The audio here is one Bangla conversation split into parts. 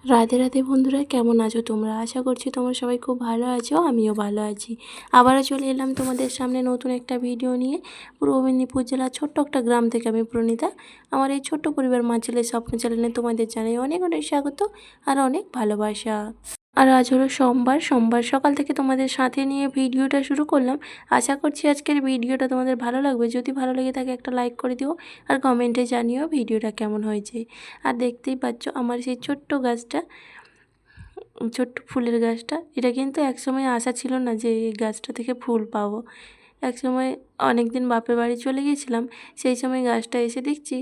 রাধে রাধে বন্ধুরা, কেমন আছো তোমরা? আশা করছি তোমরা সবাই খুব ভালো আছো, আমিও ভালো আছি। আবারও চলে এলাম তোমাদের সামনে নতুন একটা ভিডিও নিয়ে। পূর্ব মেদিনীপুর জেলার ছোট্ট একটা গ্রাম থেকে আমি প্রণীতা। আমার এই ছোট্ট পরিবার মা ছেলের স্বপ্ন চ্যানেলে তোমাদের জানাই অনেক অনেক স্বাগত আর অনেক ভালোবাসা। আর আজ হলো সোমবার সকাল থেকে তোমাদের সাথে নিয়ে ভিডিওটা শুরু করলাম। আশা করছি আজকের ভিডিওটা তোমাদের ভালো লাগবে। যদি ভালো লেগে থাকে একটা লাইক করে দিও আর কমেন্টে জানিও ভিডিওটা কেমন হয়েছে। আর দেখতেই পাচ্ছ আমার সেই ছোট্ট গাছটা, ছোট্ট ফুলের গাছটা, এটা কিন্তু একসময় আশা ছিল না যে এই গাছটা থেকে ফুল পাবো। একসময় অনেক দিন বাপের বাড়ি চলে গিয়েছিলাম, সেই সময় গাছটা এসে দেখছি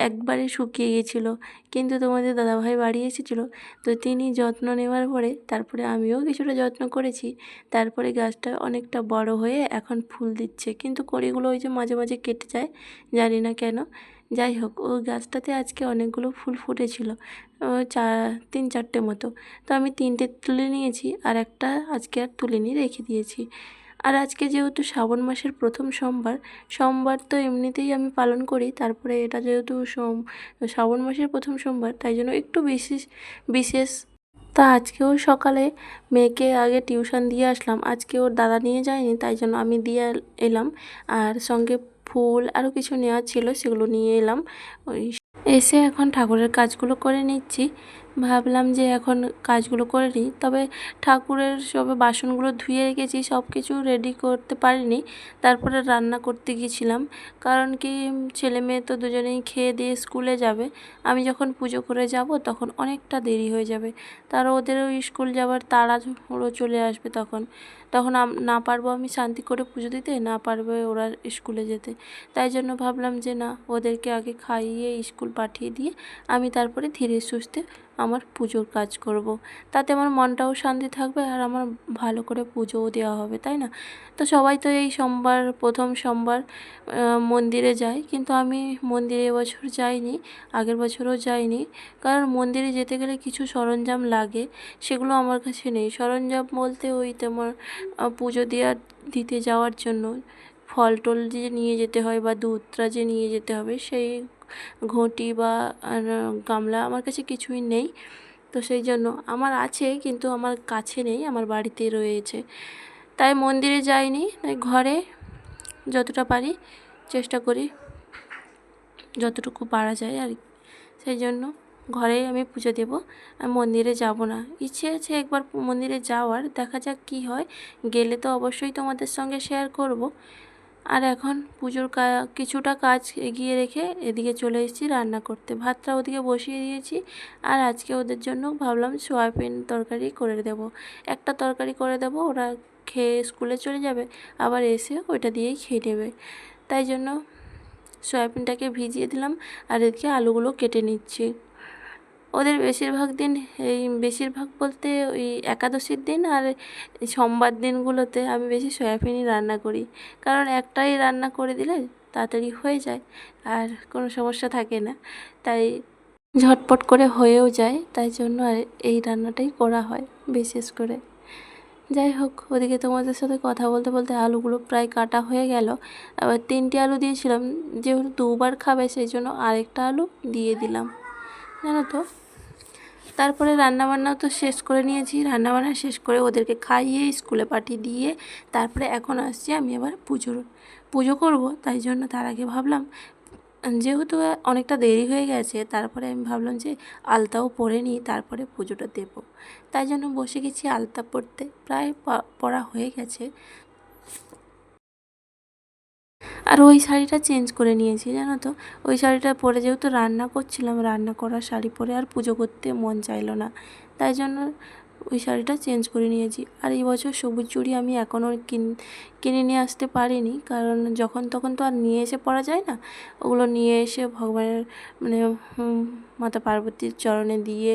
একবারে শুকিয়ে গিয়েছিলো। কিন্তু তোমাদের দাদাভাই বাড়ি এসেছিলো, তো তিনি যত্ন নেওয়ার পরে তারপরে আমিও কিছুটা যত্ন করেছি। তারপরে গাছটা অনেকটা বড় হয়ে এখন ফুল দিচ্ছে, কিন্তু কড়িগুলো ওই যে মাঝে মাঝে কেটে যায়, জানি না কেন। যাই হোক, ওই গাছটাতে আজকে অনেকগুলো ফুল ফুটেছিল, তিন চারটে মতো। তো আমি তিনটে তুলে নিয়েছি, আর একটা আজকে আর তুলিনি, রেখে দিয়েছি। আর আজকে যেহেতু শ্রাবণ মাসের প্রথম সোমবার, সোমবার তো এমনিতেই আমি পালন করি, তারপরে এটা যেহেতু শ্রাবণ মাসের প্রথম সোমবার, তাই জন্য একটু বিশেষ বিশেষ। তা আজকেও সকালে মেয়েকে আগে টিউশন দিয়ে আসলাম, আজকে ওর দাদা নিয়ে যায়নি, তাই জন্য আমি দিয়ে এলাম। আর সঙ্গে ফুল আরও কিছু নেওয়ার ছিল, সেগুলো নিয়ে এলাম। ওই এসে এখন ঠাকুরের কাজগুলো করে নিচ্ছি। ভাবলাম যে এখন কাজগুলো করে নিই, তবে ঠাকুরের সবে বাসনগুলো ধুয়ে রেখেছি, সব কিছু রেডি করতে পারিনি। তারপরে রান্না করতে গিয়েছিলাম, কারণ কি ছেলে মেয়ে তো দুজনেই খেয়ে দিয়ে স্কুলে যাবে। আমি যখন পুজো করে যাব তখন অনেকটা দেরি হয়ে যাবে, তারা ওদেরও স্কুল যাওয়ার তাড়াহুড়ো চলে আসবে, তখন তখন না পারবো আমি শান্তি করে পুজো দিতে, না পারবে ওরা স্কুলে যেতে। তাই জন্য ভাবলাম যে না, ওদেরকে আগে খাইয়ে স্কুল পাঠিয়ে দিয়ে আমি তারপরে ধীরে সুস্থে আমার পুজোর কাজ করব। তাতে আমার মনটাও শান্তি থাকবে আর আমার ভালো করে পুজোও দেওয়া হবে, তাই না? তো সবাই তো এই সোমবার, প্রথম সোমবার মন্দিরে যায়, কিন্তু আমি মন্দিরে এবছর যাইনি, আগের বছরও যাইনি। কারণ মন্দিরে যেতে গেলে কিছু সরঞ্জাম লাগে, সেগুলো আমার কাছে নেই। সরঞ্জাম বলতে ওই তোমার পুজো দিতে যাওয়ার জন্য ফল টল যে নিয়ে যেতে হয় বা দুধটা যে নিয়ে যেতে হবে, সেই ঘটি বা গামলা আমার কাছে কিছুই নেই। তো সেই জন্য আমার আছে, কিন্তু আমার কাছে নেই, আমার বাড়িতে রয়েছে। তাই মন্দিরে যাইনি, তাই ঘরে যতটা পারি চেষ্টা করি, যতটুকু পারা যায় আর। সেই জন্য ঘরেই আমি পুজো দেব, আমি মন্দিরে যাব না। ইচ্ছে আছে একবার মন্দিরে যাওয়ার, দেখা যাক কী হয়। গেলে তো অবশ্যই তোমাদের সঙ্গে শেয়ার করব। আর এখন পুজোর কিছুটা কাজ এগিয়ে রেখে এদিকে চলে এসেছি রান্না করতে। ভাতটা ওদিকে বসিয়ে দিয়েছি, আর আজকে ওদের জন্য ভাবলাম সয়াবিন তরকারি করে দেব। একটা তরকারি করে দেব, ওরা খেয়ে স্কুলে চলে যাবে, আবার এসে ওইটা দিয়েই খেয়ে নেবে। তাই জন্য সয়াবিনটাকে ভিজিয়ে দিলাম, আর এদিকে আলুগুলো কেটে নিচ্ছি। ওদের বেশিরভাগ দিন, এই বেশিরভাগ বলতে ওই একাদশীর দিন আর সোমবার দিনগুলোতে আমি বেশি সয়াবিনই রান্না করি, কারণ একটাই রান্না করে দিলে তাড়াতাড়ি হয়ে যায় আর কোনো সমস্যা থাকে না, তাই ঝটপট করে হয়েও যায়। তাই জন্য আর এই রান্নাটাই করা হয় বিশেষ করে। যাই হোক, ওদিকে তোমাদের সাথে কথা বলতে বলতে আলুগুলো প্রায় কাটা হয়ে গেল। আবার 3টে আলু দিয়েছিলাম, যেহেতু 2বার খাবে সেই জন্য আরেকটা আলু দিয়ে দিলাম, জানো তো। তারপরে রান্নাবান্নাও তো শেষ করে নিয়েছি, রান্নাবান্না শেষ করে ওদেরকে খাইয়ে স্কুলে পাঠিয়ে দিয়ে তারপরে এখন আসছি আমি আবার পুজো করব। তাই জন্য তার আগে ভাবলাম, যেহেতু অনেকটা দেরি হয়ে গেছে, তারপরে আমি ভাবলাম যে আলতাও পরে নিই, তারপরে পুজোটা দেব। তাই জন্য বসে গেছি আলতা পরতে, প্রায় পরা হয়ে গেছে। আর ওই শাড়িটা চেঞ্জ করে নিয়েছি, জানো তো। ওই শাড়িটা পরে যেহেতু রান্না করছিলাম, রান্না করা শাড়ি পরে আর পুজো করতে মন চাইলো না, তাই জন্য ওই শাড়িটা চেঞ্জ করে নিয়েছি। আর এই বছর সবুজ চুড়ি আমি এখনও কিনে নিয়ে আসতে পারিনি, কারণ যখন তখন তো আর নিয়ে এসে পরা যায় না। ওগুলো নিয়ে এসে ভগবানের মানে মাতা পার্বতীর চরণে দিয়ে,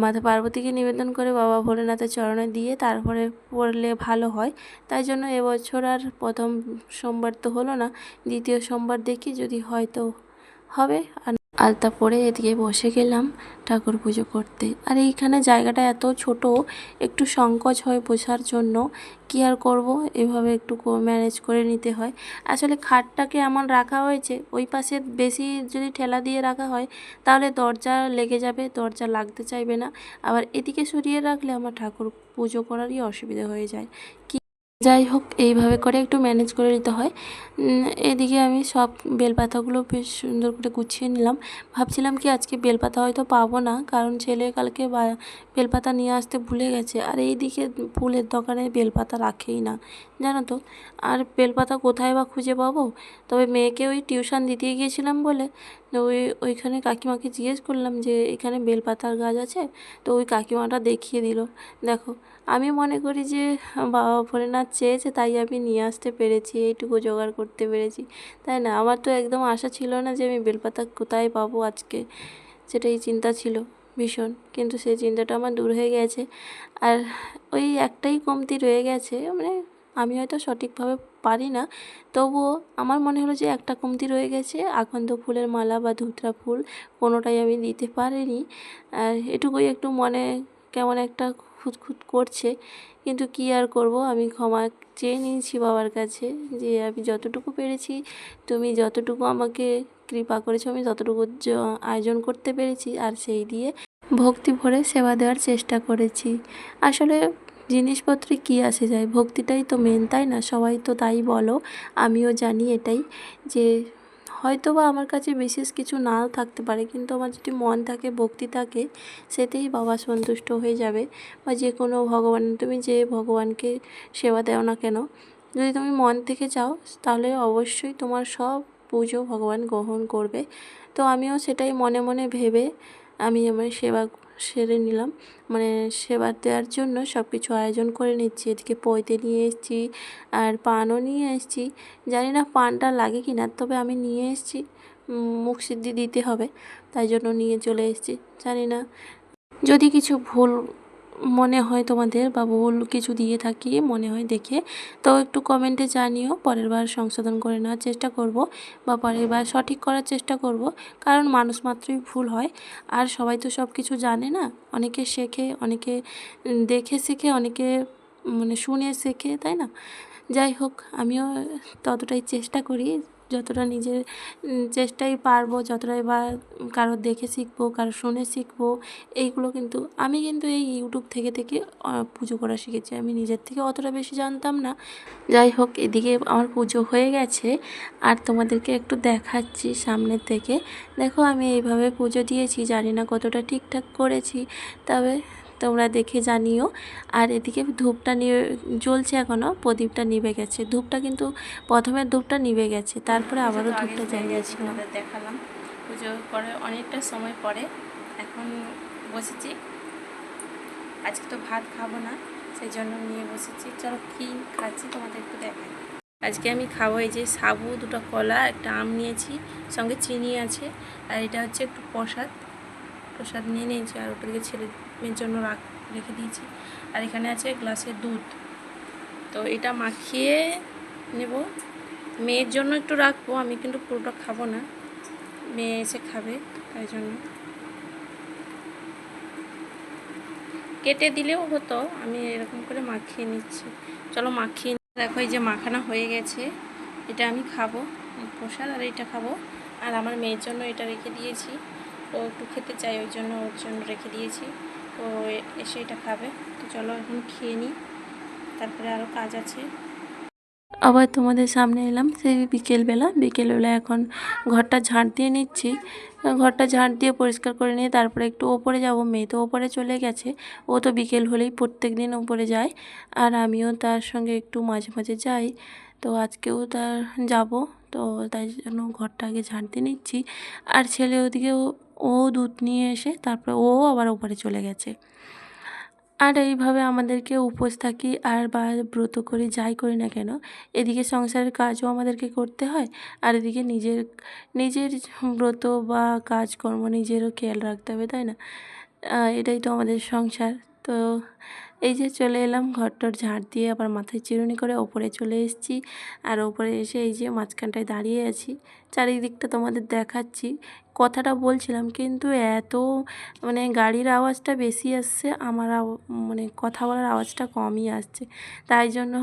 মাতা পার্বতীকে নিবেদন করে বাবা ভোলেনাথের চরণে দিয়ে তারপরে পরলে ভালো হয়। তাই জন্য এবছর আর প্রথম সোমবার তো হলো না, দ্বিতীয় সোমবার দেখি যদি হয় তো হবে, আর আলতা পরে এদিকে বসে গেলাম ঠাকুর পুজো করতে। আর এইখানে জায়গাটা এত ছোট, একটু সংকোচ হয় বসার জন্য। কী আর করবো, এভাবে একটু ম্যানেজ করে নিতে হয়। আসলে খাটটাকে এমন রাখা হয়েছে, ওই পাশে বেশি যদি ঠেলা দিয়ে রাখা হয় তাহলে দরজা লেগে যাবে, দরজা লাগতে চাইবে না। আবার এদিকে সরিয়ে রাখলে আমার ঠাকুর পুজো করারই অসুবিধা হয়ে যায়। যাই হোক, এইভাবে করে একটু ম্যানেজ করে নিতে হয়। এদিকে আমি সব বেলপাতাগুলো বেশ সুন্দর করে গুছিয়ে নিলাম। ভাবছিলাম কি আজকে বেলপাতা হয়তো পাবো না, কারণ ছেলে কালকে বেলপাতা নিয়ে আসতে ভুলে গেছে। আর এইদিকে ফুলের দোকানে বেলপাতা রাখেই না, জানো তো। আর বেলপাতা কোথায় বা খুঁজে পাবো? তবে মেয়েকে ওই টিউশন দিতে গিয়েছিলাম বলে ওইখানে কাকিমাকে জিজ্ঞেস করলাম যে এখানে বেলপাতার গাছ আছে, তো ওই কাকিমাটা দেখিয়ে দিল। দেখো, আমি মনে করি যে বাবা ভোলেনাথ চেয়েছে তাই আমি নিয়ে আসতে পেরেছি, এইটুকু জোগাড় করতে পেরেছি, তাই না? আমার তো একদম আশা ছিল না যে আমি বেলপাতা কোথায় পাবো আজকে, সেটাই চিন্তা ছিল ভীষণ। কিন্তু সেই চিন্তাটা আমার দূর হয়ে গেছে। আর ওই একটাই কমতি রয়ে গেছে, মানে আমি হয়তো সঠিকভাবে পারি না, তবুও আমার মনে হলো যে একটা কমতি রয়ে গেছে, আকন্দ ফুলের মালা বা ধুতরা ফুল কোনোটাই আমি দিতে পারিনি। আর এটুকুই একটু মনে কেমন একটা খুঁতখুত করছে। কিন্তু কী আর করব, আমি ক্ষমা চেয়ে নিয়েছি বাবার কাছে যে আমি যতটুকু পেরেছি, তুমি যতটুকু আমাকে কৃপা করেছো, আমি ততটুকু আয়োজন করতে পেরেছি, আর সেই দিয়ে ভক্তি ভরে সেবা দেওয়ার চেষ্টা করেছি। আসলে জিনিসপত্রে কী আসে যায়, ভক্তিটাই তো মেন, তাই না? সবাই তো তাই বলো, আমিও জানি এটাই, যে হয়তো বা আমার কাছে বিশেষ কিছু নাও থাকতে পারে, কিন্তু আমার যদি মন থাকে, ভক্তি থাকে, সেতেই বাবা সন্তুষ্ট হয়ে যাবে। বা যে কোনো ভগবান, তুমি যে ভগবানকে সেবা দাও না কেন, যদি তুমি মন থেকে চাও তাহলে অবশ্যই তোমার সব পুজো ভগবান গ্রহণ করবে। তো আমিও সেটাই মনে মনে ভেবে আমি আমার সেবা সেরে নিলাম, মানে সেবা দেওয়ার জন্য সব কিছু আয়োজন করে নিচ্ছি। এদিকে পৈতে নিয়ে এসেছি, আর পানও নিয়ে এসেছি। জানি না পানটা লাগে কি না, তবে আমি নিয়ে এসেছি, মুখ সিদ্ধি দিতে হবে, তাই জন্য নিয়ে চলে এসেছি। জানি না যদি কিছু ভুল মনে হয় তোমাদের, বা ভুল কিছু দিয়ে থাকি মনে হয় দেখে, তো একটু কমেন্টে জানিও। পরের বার সংশোধন করে নেওয়ার চেষ্টা করব, বা পরের বার সঠিক করার চেষ্টা করব, কারণ মানুষ মাত্রই ভুল হয়। আর সবাই তো সব কিছু জানে না, অনেকে শেখে, অনেকে দেখে শেখে, অনেকে মানে শুনে শেখে, তাই না? যাই হোক, আমিও ততটাই চেষ্টা করি, যতটা নিজের চেষ্টাই পারবো, যতটাই বা কারোর দেখে শিখবো, কারো শুনে শিখবো। এইগুলো কিন্তু আমি কিন্তু এই ইউটিউব থেকে থেকে পুজো করা শিখেছি, আমি নিজের থেকে অতটা বেশি জানতাম না। যাই হোক, এদিকে আমার পুজো হয়ে গেছে, আর তোমাদেরকে একটু দেখাচ্ছি সামনের থেকে। দেখো, আমি এইভাবে পুজো দিয়েছি, জানি না কতটা ঠিকঠাক করেছি, তবে তোমরা দেখে জানিও। আর এদিকে ধূপটা নিয়ে জ্বলছে এখনও, প্রদীপটা নিভে গেছে। ধূপটা কিন্তু প্রথমে ধূপটা নিভে গেছে, তারপরে আবারও ধূপটা জ্বালিয়েছি। তোমাদের দেখালাম পুজো করে অনেকটা সময় পরে এখন বসেছি। আজকে তো ভাত খাবো না, সেই জন্য নিয়ে বসেছি। চলো কী খাচ্ছি তোমাদের একটু দেখাই। আজকে আমি খাবো এই যে সাবু, দুটো কলা, একটা আম নিয়েছি, সঙ্গে চিনি আছে, আর এটা হচ্ছে একটু প্রসাদ প্রসাদ নিয়ে নিয়েছি, আর ওটাকে ছেলের জন্য রেখে দিয়েছি। আর এখানে আছে গ্লাসে দুধ, তো এটা মাখিয়ে নেব। মেয়ের জন্য একটু রাখবো, আমি কিন্তু পুরোটা খাবো না, মেয়ে এসে খাবে, তাই জন্য কেটে দিলেও হতো, আমি এরকম করে মাখিয়ে নিচ্ছি। চলো মাখিয়ে, দেখো এই যে মাখানো হয়ে গেছে, এটা আমি খাবো প্রসাদ, আর এটা খাবো। আর আমার মেয়ের জন্য এটা রেখে দিয়েছি, ও একটু খেতে চাই, ওই জন্য ওর জন্য রেখে দিয়েছি, তো এসে এটা খাবে। তো চলো এখন খেয়ে নিই, তারপরে আরও কাজ আছে। আবার তোমাদের সামনে এলাম সেই বিকেলবেলা এখন ঘরটা ঝাঁট দিয়ে নিচ্ছি। ঘরটা ঝাঁট দিয়ে পরিষ্কার করে নিয়ে তারপরে একটু ওপরে যাব। মেয়ে তো ওপরে চলে গেছে, ও তো বিকেল হলেই প্রত্যেক দিন ওপরে যায়, আর আমিও তার সঙ্গে একটু মাঝে মাঝে যাই। তো আজকেও তার যাব, তো তাই জন্য ঘরটা আগে ঝাঁট দিয়ে নিচ্ছি। আর ছেলে ওদিকে ও দুধ নিয়ে এসে তারপরে ও আবার ওপরে চলে গেছে। আর এইভাবে আমাদেরকে উপোস থাকি, আর বা ব্রত করি, যাই করি না কেন, এদিকে সংসারের কাজও আমাদেরকে করতে হয়, আর এদিকে নিজের নিজের ব্রত বা কাজকর্ম নিজেরও খেয়াল রাখতে হবে, তাই না? এটাই তো আমাদের সংসার। তো এই যে চলে এলাম, ঘরটর ঝাড় দিয়ে আবার মাথায় চিরুনি করে ওপরে চলে এসেছি। আর ওপরে এসে এই যে মাঝখানটায় দাঁড়িয়ে আছি, চারিদিকটা তোমাদের দেখাচ্ছি। কথাটা বলছিলাম কিন্তু এত মানে গাড়ির আওয়াজটা বেশি আসছে, আমার মানে কথা বলার আওয়াজটা কমই আসছে, তাই জন্য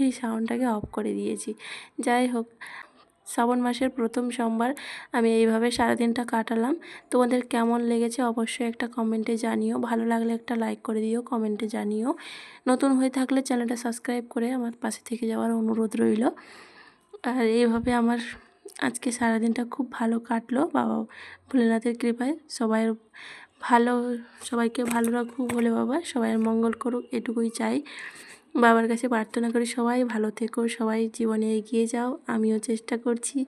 এই সাউন্ডটাকে অফ করে দিয়েছি। যাই হোক, শ্রাবণ মাসের প্রথম সোমবার আমি এইভাবে সারাদিনটা কাটালাম। তোমাদের কেমন লেগেছে অবশ্যই একটা কমেন্টে জানিও, ভালো লাগলে একটা লাইক করে দিও, কমেন্টে জানিও। নতুন হয়ে থাকলে চ্যানেলটা সাবস্ক্রাইব করে আমার পাশে থেকে যাওয়ার অনুরোধ রইল। আর এইভাবে আমার আজকে সারাদিনটা খুব ভালো কাটলো বাবা ভোলেনাথের কৃপায়। সবাইকে ভালো রাখুক বলে বাবা, সবাইয়ের মঙ্গল করুক, এটুকুই চাই। বাবার কাছে প্রার্থনা করি সবাই ভালো থেকো, সবাই জীবনে এগিয়ে যাও। আমিও চেষ্টা করছি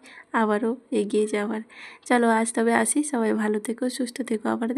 আবারও এগিয়ে যাওয়ার। চলো আজ তবে আসি, সবাই ভালো থেকো, সুস্থ থেকো, আবার